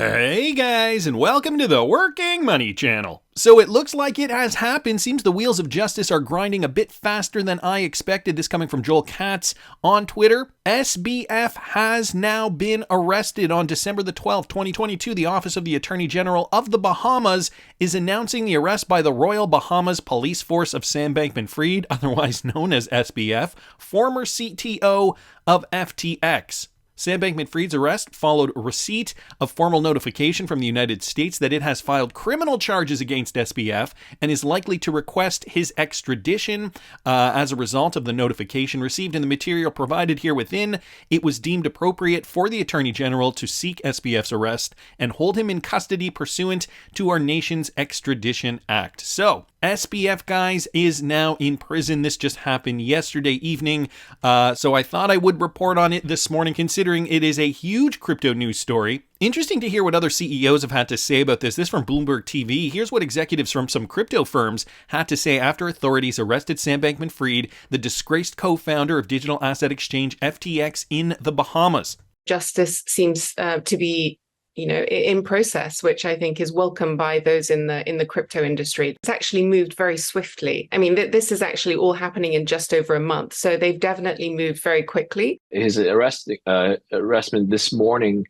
Hey guys, and welcome to the Working Money Channel. So it looks like it has happened. Seems the wheels of justice are grinding a bit faster than I expected. This coming from Joel Katz on Twitter. SBF has now been arrested on December the 12th, 2022. The Office of the Attorney General of the Bahamas is announcing the arrest by the Royal Bahamas Police Force of Sam Bankman-Fried, otherwise known as SBF, former CTO of FTX. Sam Bankman-Fried's arrest followed receipt of formal notification from the United States that it has filed criminal charges against SBF and is likely to request his extradition. As a result of the notification received in the material provided here within, it was deemed appropriate for the Attorney General to seek SBF's arrest and hold him in custody pursuant to our nation's Extradition Act. So, SBF, guys, is now in prison. This just happened yesterday evening, so I thought I would report on it this morning, considering it is a huge crypto news story. Interesting to hear what other CEOs have had to say about this. This from Bloomberg TV. Here's what executives from some crypto firms had to say after authorities arrested Sam Bankman-Fried, the disgraced co-founder of digital asset exchange FTX in the Bahamas. Justice seems to be in process, which I think is welcome by those in the crypto industry. It's actually moved very swiftly. I mean, this is actually all happening in just over a month. So they've definitely moved very quickly. His arrestment this morning,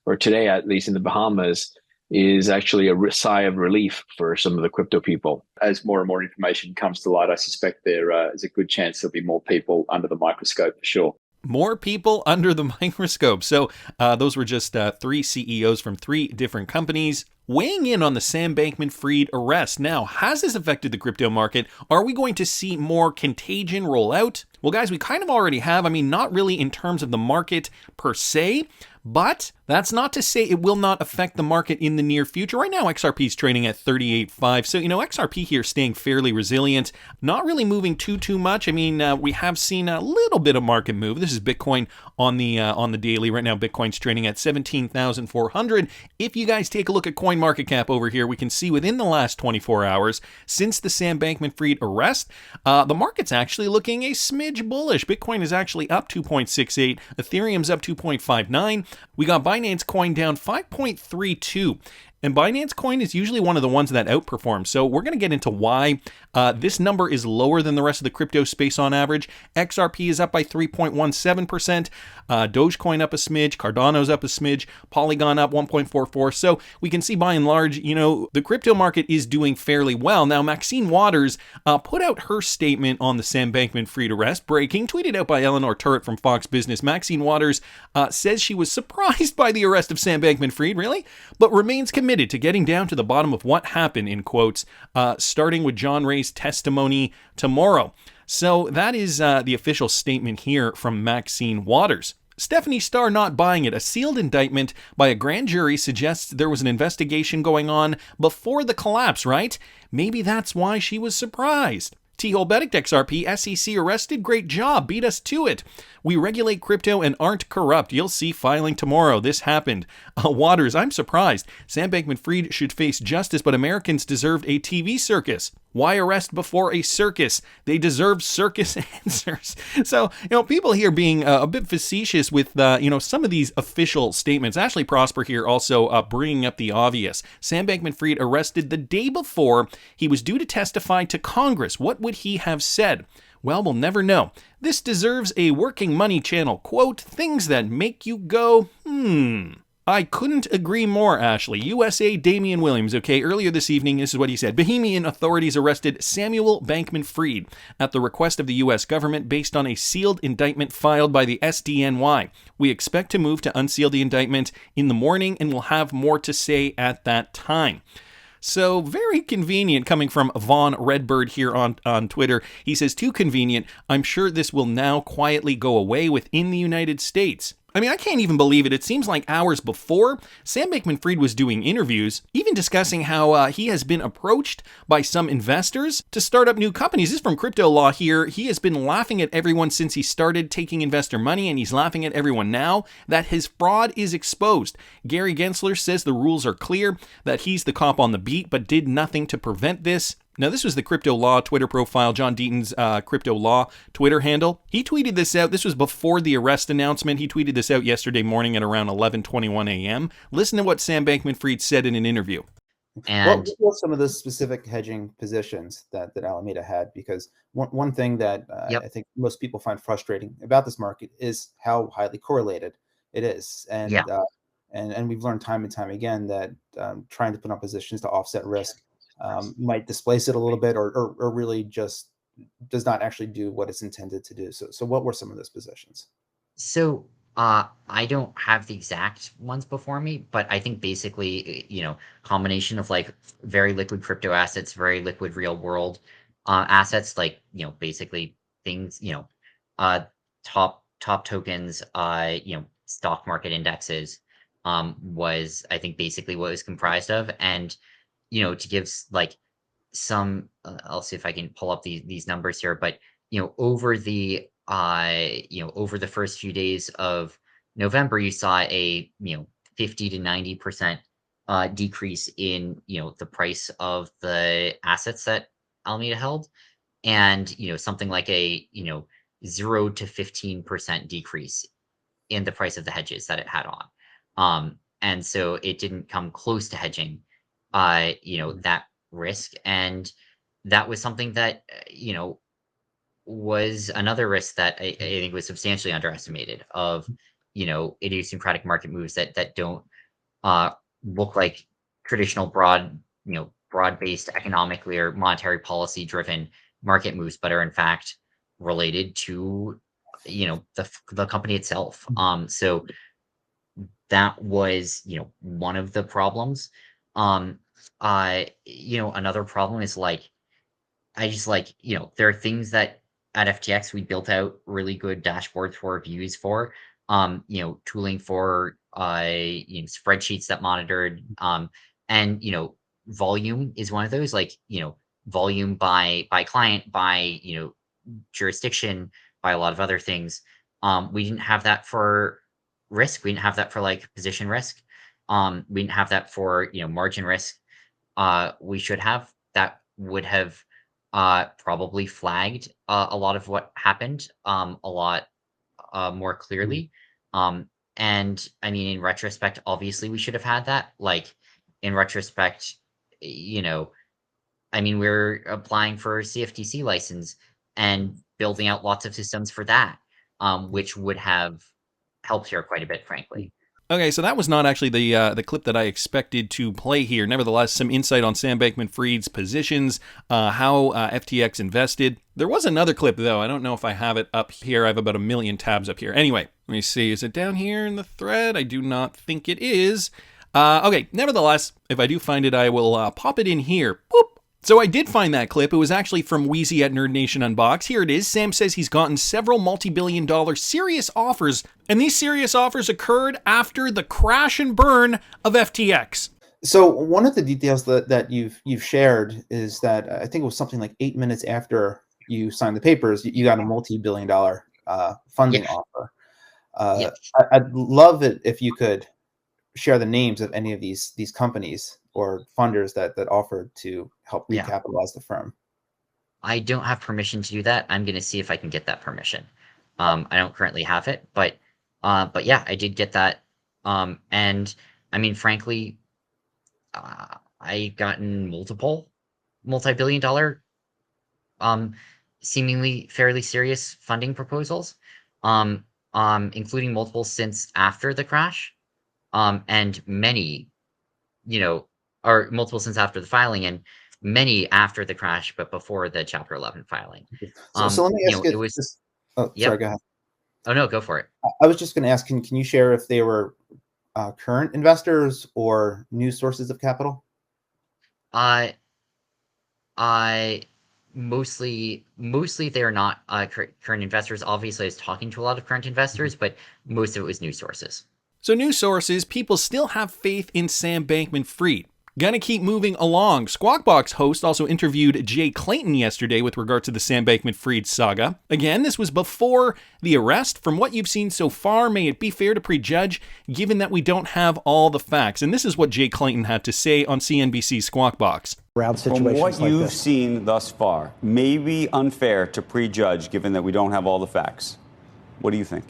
or today at least in the Bahamas, is actually a sigh of relief for some of the crypto people. As more and more information comes to light, I suspect there is a good chance there'll be more people under the microscope for sure. More people under the microscope. So those were just three CEOs from three different companies weighing in on the Sam Bankman-Fried arrest. Now, has this affected the crypto market? Are we going to see more contagion roll out? Well, guys, we kind of already have. I mean, not really in terms of the market per se, but that's not to say it will not affect the market in the near future. Right now, XRP is trading at 38.5. So, XRP here staying fairly resilient, not really moving too much. I mean, we have seen a little bit of market move. This is Bitcoin on the daily. Right now, Bitcoin's trading at 17,400. If you guys take a look at CoinMarketCap over here, we can see within the last 24 hours, since the Sam Bankman-Fried arrest, the market's actually looking a smidge bullish. Bitcoin is actually up 2.68. Ethereum's up 2.59. We got Binance Coin down 5.32. And Binance Coin is usually one of the ones that outperforms. So we're going to get into why this number is lower than the rest of the crypto space on average. XRP is up by 3.17%. Dogecoin up a smidge. Cardano's up a smidge. Polygon up 1.44. So we can see by and large, the crypto market is doing fairly well. Now, Maxine Waters put out her statement on the Sam Bankman-Fried arrest. Breaking, tweeted out by Eleanor Turret from Fox Business. Maxine Waters says she was surprised by the arrest of Sam Bankman-Fried, really, but remains committed to getting down to the bottom of what happened, in quotes, starting with John Ray's testimony tomorrow. So that is the official statement here from Maxine Waters. Stephanie Starr not buying it. A sealed indictment by a grand jury suggests there was an investigation going on before the collapse, right? Maybe that's why she was surprised. T-Hole Bedict XRP, SEC arrested, great job, beat us to it. We regulate crypto and aren't corrupt. You'll see filing tomorrow. This happened. Waters, I'm surprised. Sam Bankman-Fried should face justice, but Americans deserved a TV circus. Why arrest before a circus? They deserve circus answers. So, people here being a bit facetious with, some of these official statements. Ashley Prosper here also bringing up the obvious. Sam Bankman-Fried arrested the day before he was due to testify to Congress. What would he have said? Well, we'll never know. This deserves a Working Money Channel quote, things that make you go, I couldn't agree more, Ashley. USA Damian Williams, okay, earlier this evening, this is what he said. Bahamian authorities arrested Samuel Bankman-Fried at the request of the U.S. government based on a sealed indictment filed by the SDNY. We expect to move to unseal the indictment in the morning and we'll have more to say at that time. So very convenient coming from Vaughn Redbird here on Twitter. He says, too convenient. I'm sure this will now quietly go away within the United States. I mean, I can't even believe it. It seems like hours before, Sam Bankman-Fried was doing interviews, even discussing how he has been approached by some investors to start up new companies. This is from Crypto Law here. He has been laughing at everyone since he started taking investor money, and he's laughing at everyone now that his fraud is exposed. Gary Gensler says the rules are clear, that he's the cop on the beat, but did nothing to prevent this. Now, this was the Crypto Law Twitter profile, John Deaton's Crypto Law Twitter handle. He tweeted this out. This was before the arrest announcement. He tweeted this out yesterday morning at around 11:21 a.m. Listen to what Sam Bankman-Fried said in an interview. And what were some of the specific hedging positions that Alameda had? Because one thing that I think most people find frustrating about this market is how highly correlated it is. And and we've learned time and time again that trying to put on positions to offset risk might displace it a little bit, or really just does not actually do what it's intended to do. So what were some of those positions? So I don't have the exact ones before me, but I think basically, combination of like very liquid crypto assets, very liquid real world assets, like, basically things, top tokens, stock market indexes, was, I think, basically what it was comprised of. And, to give like some, I'll see if I can pull up these numbers here, but, over the first few days of November, you saw a 50 to 90% decrease in the price of the assets that Alameda held, and something like a 0 to 15% decrease in the price of the hedges that it had on. And so it didn't come close to hedging that risk, and that was something that was another risk that I think was substantially underestimated, of idiosyncratic market moves that don't look like traditional broad-based economically or monetary policy driven market moves, but are in fact related to the company itself. So that was one of the problems. Another problem is there are things that at FTX we built out really good dashboards for reviews for, tooling for spreadsheets that monitored, and volume is one of those, volume by client, by jurisdiction, by a lot of other things. We didn't have that for risk. We didn't have that for position risk. We didn't have that for margin risk. We should have. That would have probably flagged a lot of what happened a lot more clearly. And I mean, in retrospect, obviously we should have had that. In retrospect, I mean, we're applying for a CFTC license and building out lots of systems for that, which would have helped here quite a bit, frankly. Okay, so that was not actually the clip that I expected to play here. Nevertheless, some insight on Sam Bankman-Fried's positions, how FTX invested. There was another clip, though. I don't know if I have it up here. I have about 1 million tabs up here. Anyway, let me see. Is it down here in the thread? I do not think it is. Okay, nevertheless, if I do find it, I will pop it in here. Boop. So I did find that clip. It was actually from Wheezy at Nerd Nation Unboxed. Here it is. Sam says he's gotten several multi-billion-dollar serious offers, and these serious offers occurred after the crash and burn of FTX. So one of the details that you've shared is that I think it was something like 8 minutes after you signed the papers, you got a multi-billion-dollar funding offer. I'd love it if you could share the names of any of these companies or funders that offered to help recapitalize the firm. I don't have permission to do that. I'm going to see if I can get that permission. I don't currently have it, but yeah, I did get that. And I mean, frankly, I gotten multiple multi-billion-dollar, seemingly fairly serious funding proposals, including multiple since after the crash, and many, or multiple since after the filing, and many after the crash, but before the Chapter 11 filing. So let me ask you, it was. Sorry, go ahead. Oh no, go for it. I was just going to ask, can you share if they were current investors or new sources of capital? I mostly they are not current investors. Obviously, I was talking to a lot of current investors, but most of it was new sources. So new sources, people still have faith in Sam Bankman-Fried. Gonna keep moving along. Squawk Box host also interviewed Jay Clayton yesterday with regard to the Sam Bankman-Fried saga. Again, this was before the arrest. From what you've seen so far, may it be fair to prejudge, given that we don't have all the facts? And this is what Jay Clayton had to say on CNBC's Squawk Box. From what you've seen thus far, may be unfair to prejudge, given that we don't have all the facts. What do you think?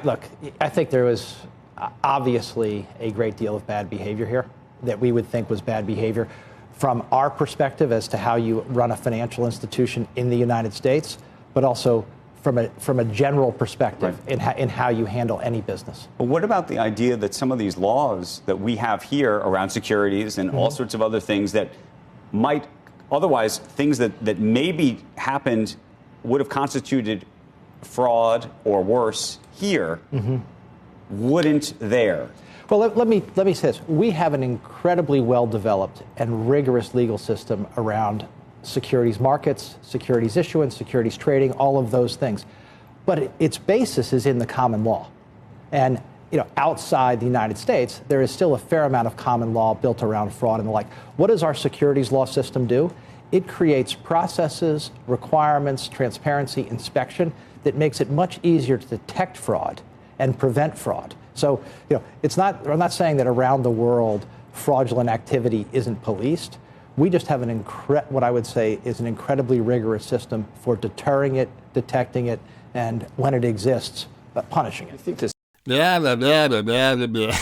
Look, I think there was obviously a great deal of bad behavior here that we would think was bad behavior from our perspective as to how you run a financial institution in the United States, but also from a general perspective in how you handle any business. But what about the idea that some of these laws that we have here around securities and all sorts of other things that might otherwise, things that maybe happened would have constituted fraud or worse here, wouldn't there? Well, let me say this. We have an incredibly well-developed and rigorous legal system around securities markets, securities issuance, securities trading, all of those things. But its basis is in the common law. And outside the United States, there is still a fair amount of common law built around fraud and the like. What does our securities law system do? It creates processes, requirements, transparency, inspection that makes it much easier to detect fraud and prevent fraud. So, I'm not saying that around the world fraudulent activity isn't policed. We just have what I would say is an incredibly rigorous system for deterring it, detecting it, and when it exists, punishing it. I think this. Blah, blah, blah, blah, blah, blah.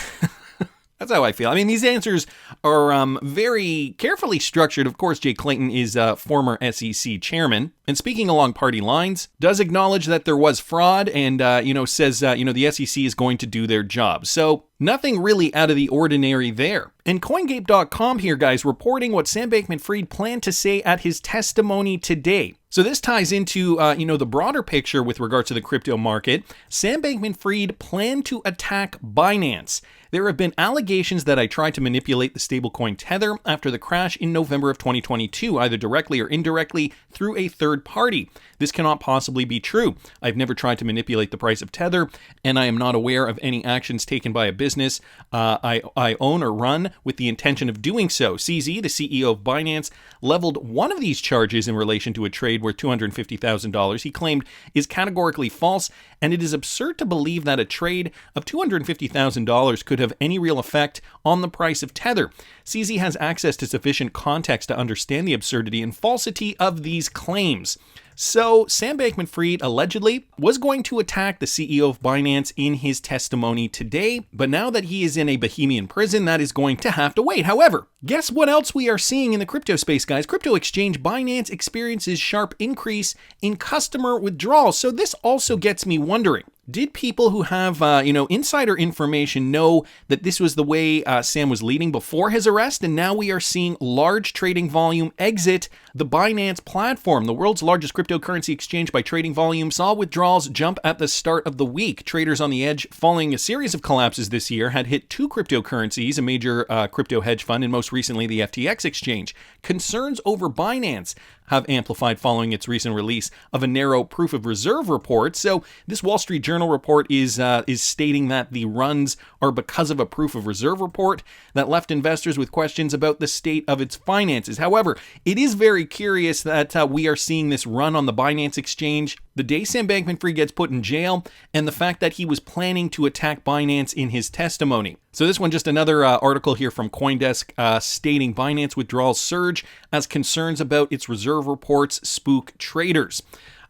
That's how I feel. I mean, these answers are very carefully structured. Of course, Jay Clayton is a former SEC chairman, and speaking along party lines, does acknowledge that there was fraud and, says, the SEC is going to do their job. So nothing really out of the ordinary there. And CoinGape.com here, guys, reporting what Sam Bankman-Fried planned to say at his testimony today. So this ties into, the broader picture with regard to the crypto market. Sam Bankman-Fried planned to attack Binance. There have been allegations that I tried to manipulate the stablecoin Tether after the crash in November of 2022, either directly or indirectly through a third party. This cannot possibly be true. I've never tried to manipulate the price of Tether, and I am not aware of any actions taken by a business I own or run with the intention of doing so. CZ, the CEO of Binance, leveled one of these charges in relation to a trade worth $250,000 he claimed is categorically false, and it is absurd to believe that a trade of $250,000 could have any real effect on the price of Tether. CZ has access to sufficient context to understand the absurdity and falsity of these claims. So, Sam Bankman-Fried allegedly was going to attack the CEO of Binance in his testimony today, but now that he is in a Bahamian prison, that is going to have to wait. However, guess what else we are seeing in the crypto space, guys? Crypto exchange Binance experiences sharp increase in customer withdrawals. So this also gets me wondering, did people who have, insider information know that this was the way Sam was leading before his arrest? And now we are seeing large trading volume exit the Binance platform. The world's largest cryptocurrency exchange by trading volume saw withdrawals jump at the start of the week. Traders on the edge following a series of collapses this year had hit two cryptocurrencies, a major crypto hedge fund, and most recently the FTX exchange. Concerns over Binance have amplified following its recent release of a narrow proof of reserve report. So this Wall Street Journal report is stating that the runs are because of a proof of reserve report that left investors with questions about the state of its finances. However, it is very curious that we are seeing this run on the Binance exchange the day Sam Bankman-Fried gets put in jail, and the fact that he was planning to attack Binance in his testimony. So this one, just another article here from CoinDesk stating Binance withdrawals surge as concerns about its reserve reports spook traders.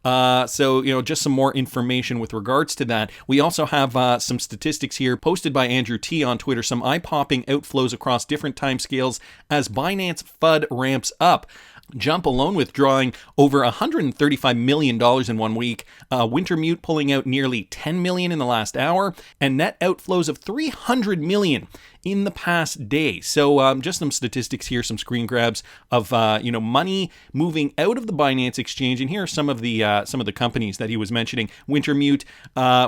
Just some more information with regards to that. We also have some statistics here posted by Andrew T on Twitter, some eye-popping outflows across different timescales as Binance FUD ramps up. Jump alone withdrawing over $135 million in 1 week, Wintermute pulling out nearly $10 million in the last hour, and net outflows of $300 million in the past day. So just some statistics here, some screen grabs of money moving out of the Binance exchange. And here are some of the companies that he was mentioning. Wintermute.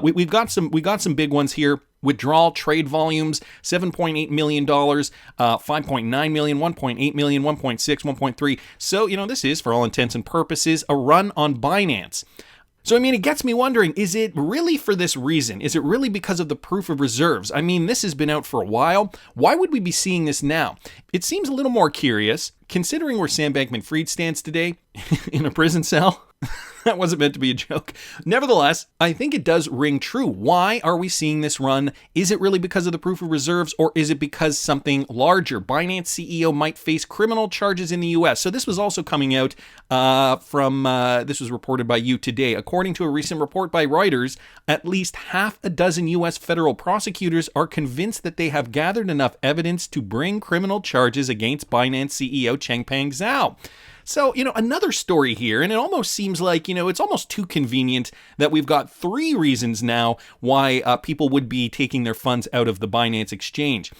We got some big ones here. Withdrawal trade volumes, $7.8 million, $5.9 million, $1.8 million, 1.6, 1.3. So, this is, for all intents and purposes, a run on Binance. So, I mean, it gets me wondering, is it really for this reason? Is it really because of the proof of reserves? I mean, this has been out for a while. Why would we be seeing this now? It seems a little more curious, considering where Sam Bankman-Fried stands today in a prison cell. That wasn't meant to be a joke. Nevertheless, I think it does ring true. Why are we seeing this run? Is it really because of the proof of reserves, or is it because something larger? Binance CEO might face criminal charges in the US. So this was also coming out this was reported by You Today. According to a recent report by Reuters, at least half a dozen US federal prosecutors are convinced that they have gathered enough evidence to bring criminal charges against Binance CEO Changpeng Zhao. So, another story here, and it almost seems like, it's almost too convenient that we've got 3 reasons now why people would be taking their funds out of the Binance exchange.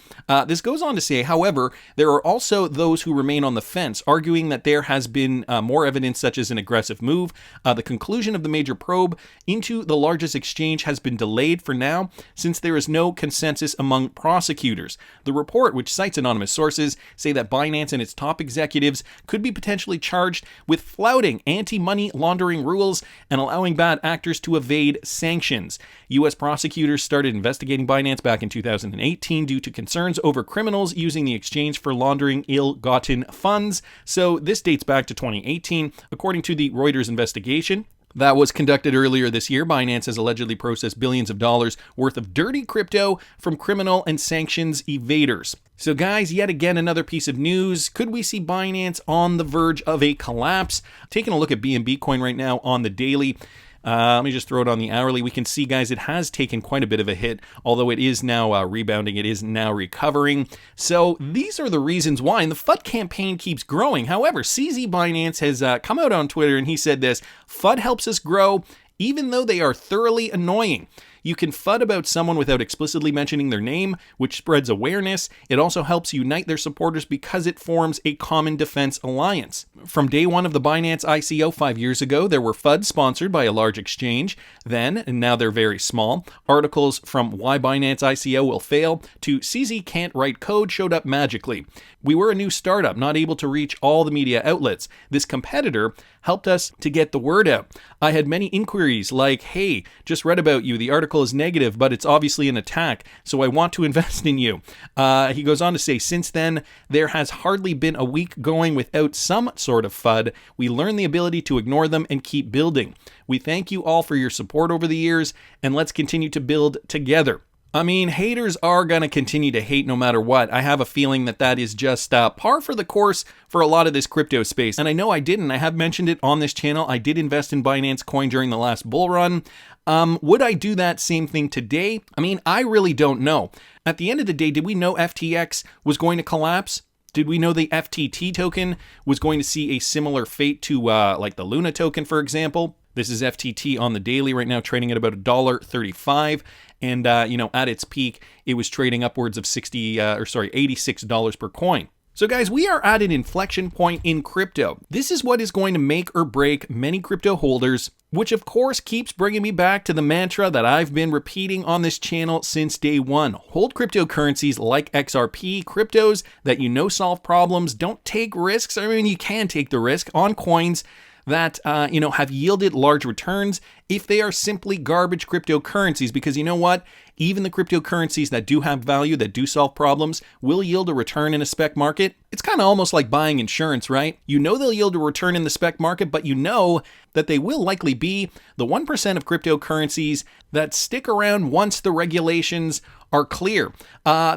This goes on to say, however, there are also those who remain on the fence, arguing that there has been more evidence such as an aggressive move. The conclusion of the major probe into the largest exchange has been delayed for now, since there is no consensus among prosecutors. The report, which cites anonymous sources, say that Binance and its top executives could be potentially charged with flouting anti-money laundering rules and allowing bad actors to evade sanctions. U.S. prosecutors started investigating Binance back in 2018 due to concerns over criminals using the exchange for laundering ill-gotten funds. So this dates back to 2018, according to the Reuters investigation that was conducted earlier this year. Binance has allegedly processed billions of dollars worth of dirty crypto from criminal and sanctions evaders. So guys, yet again, another piece of news. Could we see Binance on the verge of a collapse? Taking a look at BNB coin right now on the daily. Let me just throw it on the hourly. We can see, guys, it has taken quite a bit of a hit, although it is now rebounding. It is now recovering. So these are the reasons why. And the FUD campaign keeps growing. However, CZ Binance has come out on Twitter and he said this: FUD helps us grow, even though they are thoroughly annoying. You can FUD about someone without explicitly mentioning their name, which spreads awareness. It also helps unite their supporters because it forms a common defense alliance. From day one of the Binance ICO 5 years ago, there were FUDs sponsored by a large exchange. Then, and now they're very small, articles from Why Binance ICO Will Fail to CZ Can't Write Code showed up magically. We were a new startup, not able to reach all the media outlets. This competitor helped us to get the word out. I had many inquiries like, hey, just read about you. The article is negative, but it's obviously an attack, so I want to invest in you. He goes on to say, since then, there has hardly been a week going without some sort of FUD. We learned the ability to ignore them and keep building. We thank you all for your support over the years, and let's continue to build together. I mean, haters are going to continue to hate no matter what. I have a feeling that is just par for the course for a lot of this crypto space. And I know I have mentioned it on this channel. I did invest in Binance Coin during the last bull run. Would I do that same thing today? I mean, I really don't know. At the end of the day, did we know FTX was going to collapse? Did we know the FTT token was going to see a similar fate to like the Luna token, for example? This is FTT on the daily right now, trading at about $1.35. And, at its peak, it was trading upwards of $86 per coin. So guys, we are at an inflection point in crypto. This is what is going to make or break many crypto holders, which of course keeps bringing me back to the mantra that I've been repeating on this channel since day one. Hold cryptocurrencies like XRP, cryptos that solve problems. Don't take risks. I mean, you can take the risk on coins that have yielded large returns if they are simply garbage cryptocurrencies, because you know what? Even the cryptocurrencies that do have value, that do solve problems, will yield a return in a spec market. It's kind of almost like buying insurance, right? They'll yield a return in the spec market, but that they will likely be the 1% of cryptocurrencies that stick around once the regulations are clear.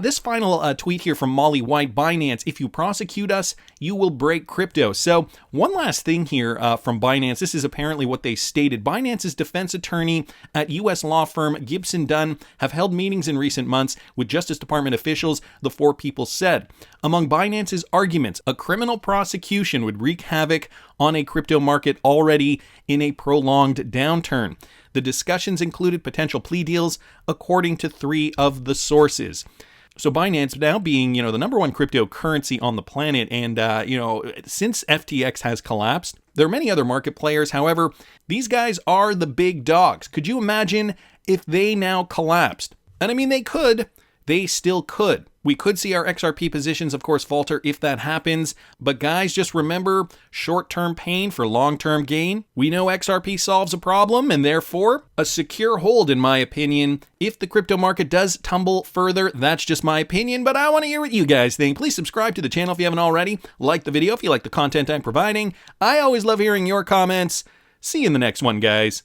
This final tweet here from Molly White, Binance: if you prosecute us, you will break crypto. So one last thing here from Binance. This is apparently what they stated. Binance's defense attorney at U.S. law firm Gibson Dunn have held meetings in recent months with Justice Department officials, the 4 people said. Among Binance's arguments, a criminal prosecution would wreak havoc on a crypto market already in a prolonged downturn. The discussions included potential plea deals, according to 3 of the sources. So Binance now being, the number one cryptocurrency on the planet, and, since FTX has collapsed, there are many other market players. However, these guys are the big dogs. Could you imagine if they now collapsed? And I mean, they could, they still could. We could see our XRP positions, of course, falter if that happens. But guys, just remember, short-term pain for long-term gain. We know XRP solves a problem, and therefore, a secure hold, in my opinion. If the crypto market does tumble further, that's just my opinion, but I want to hear what you guys think. Please subscribe to the channel if you haven't already. Like the video if you like the content I'm providing. I always love hearing your comments. See you in the next one, guys.